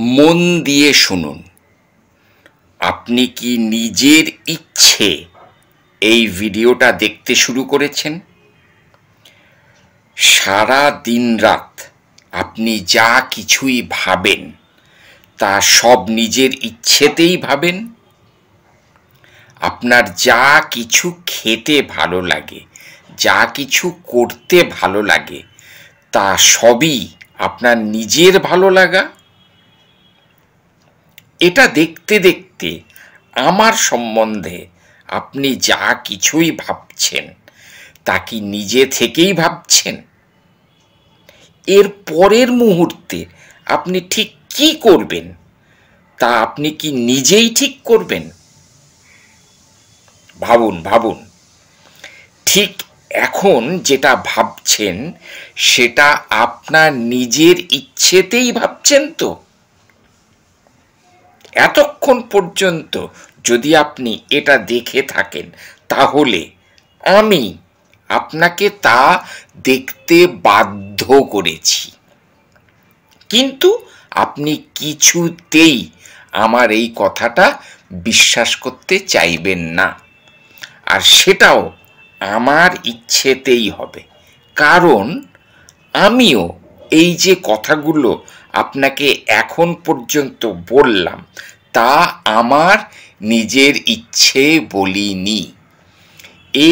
মন দিয়ে শুনুন। আপনি কি নিজের ইচ্ছে এই ভিডিওটা দেখতে শুরু করেছেন? সারা দিন রাত আপনি যা কিছুই ভাবেন তা সব নিজের ইচ্ছেতেই ভাবেন? আপনার যা কিছু খেতে ভালো লাগে, যা কিছু করতে ভালো লাগে, তা সবই আপনার নিজের ভালো লাগা? এটা দেখতে দেখতে আমার সম্বন্ধে আপনি যা কিছুই ভাবছেন তা কি নিজে থেকেই ভাবছেন? এর পরের মুহূর্তে আপনি ঠিক কি করবেন তা আপনি কি নিজেই ঠিক করবেন? ভাবুন ভাবুন, ঠিক এখন যেটা ভাবছেন সেটা আপনার নিজের ইচ্ছেতেই ভাবছেন তো? এতক্ষণ পর্যন্ত যদি আপনি এটা দেখে থাকেন তাহলে আমি আপনাকে তা দেখতে বাধ্য করেছি, কিন্তু আপনি কিছুতেই আমার এই কথাটা বিশ্বাস করতে চাইবেন না। আর সেটাও আমার ইচ্ছেতেই হবে, কারণ আমিও এই যে কথাগুলো আপনাকে এখন পর্যন্ত বললাম তা আমার নিজের ইচ্ছে বলিনি।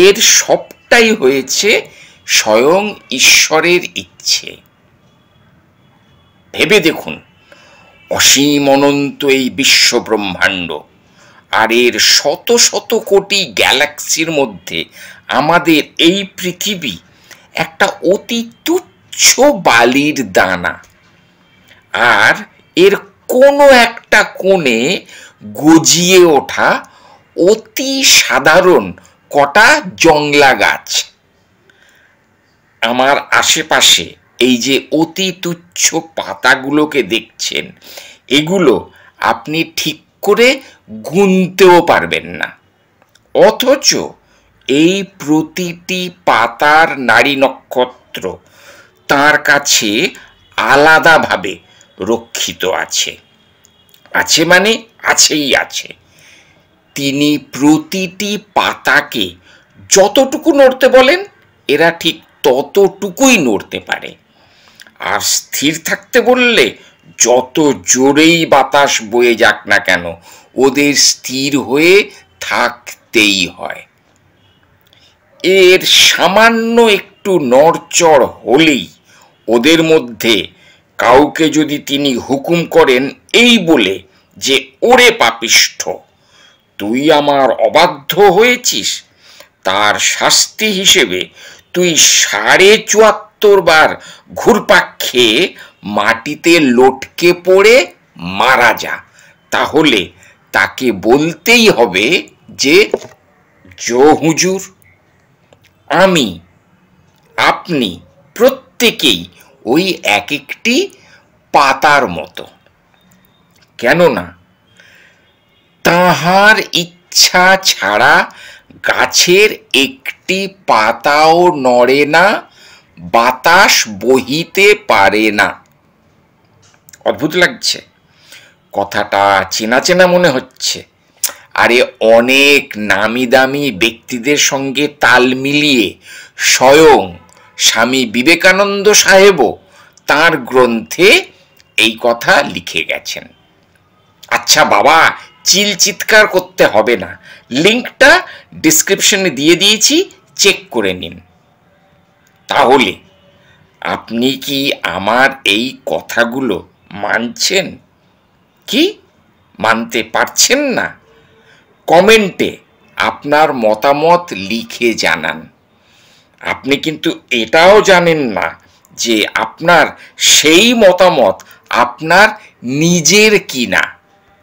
এর সবটাই হয়েছে স্বয়ং ঈশ্বরের ইচ্ছে। ভেবে দেখুন, অসীম অনন্ত এই বিশ্ব ব্রহ্মাণ্ড আর এর শত শত কোটি গ্যালাক্সির মধ্যে আমাদের এই পৃথিবী একটা অতি তুচ্ছ বালির দানা, আর এর কোনো একটা কোণে গজিয়ে ওঠা অতি সাধারণ কটা জংলা গাছ। আমার আশেপাশে এই যে অতি তুচ্ছ পাতাগুলোকে দেখছেন, এগুলো আপনি ঠিক করে গুনতেও পারবেন না, অথচ এই প্রতিটি পাতার নাড়ি নক্ষত্র তার কাছে আলাদাভাবে রক্ষিত আছে। আছে মানে আছেই আছে। তিনি প্রতিটি পাতাকে যতটুকু নড়তে বলেন এরা ঠিক ততটুকুই নড়তে পারে, আর স্থির থাকতে বললে যত জোরেই বাতাস বয়ে যাক না কেন ওদের স্থির হয়ে থাকতেই হয়। এর সামান্য একটু নড়চড় হলেই ওদের মধ্যে কাউকে যদি তিনি হুকুম করেন এই বলে যে, ওরে পাপিষ্ঠ, তুই আমার অবাধ্য হয়েছিস, তার শাস্তি হিসেবে তুই ৭৪ বার ঘুরপাক খেয়ে মাটিতে লটকে পড়ে মারা যা, তাহলে তাকে বলতেই হবে যে, জো হুজুর। আমি, আপনি প্রত্যেকেই ওই এক একটি পাতার মতো, কেননা তাহার ইচ্ছা ছাড়া গাছের একটি পাতাও নড়ে না, বাতাস বহিতে পারে না। অদ্ভুত লাগছে? কথাটা চেনা চেনা মনে হচ্ছে। আরে অনেক নামি দামি ব্যক্তিদের সঙ্গে তাল মিলিয়ে স্বয়ং স্বামী বিবেকানন্দ সাহেবও তাঁর গ্রন্থে এই কথা লিখে গেছেন। আচ্ছা বাবা, চিৎকার করতে হবে না, লিঙ্কটা ডেসক্রিপশনে দিয়ে দিয়েছি, চেক করে নিন। তাহলে আপনি কি আমার এই কথাগুলো মানছেন কি মানতে পারছেন না? কমেন্টে আপনার মতামত লিখে জানান। আপনি কিন্তু এটাও জানেন না যে আপনার সেই মতামত আপনার নিজের কিনা।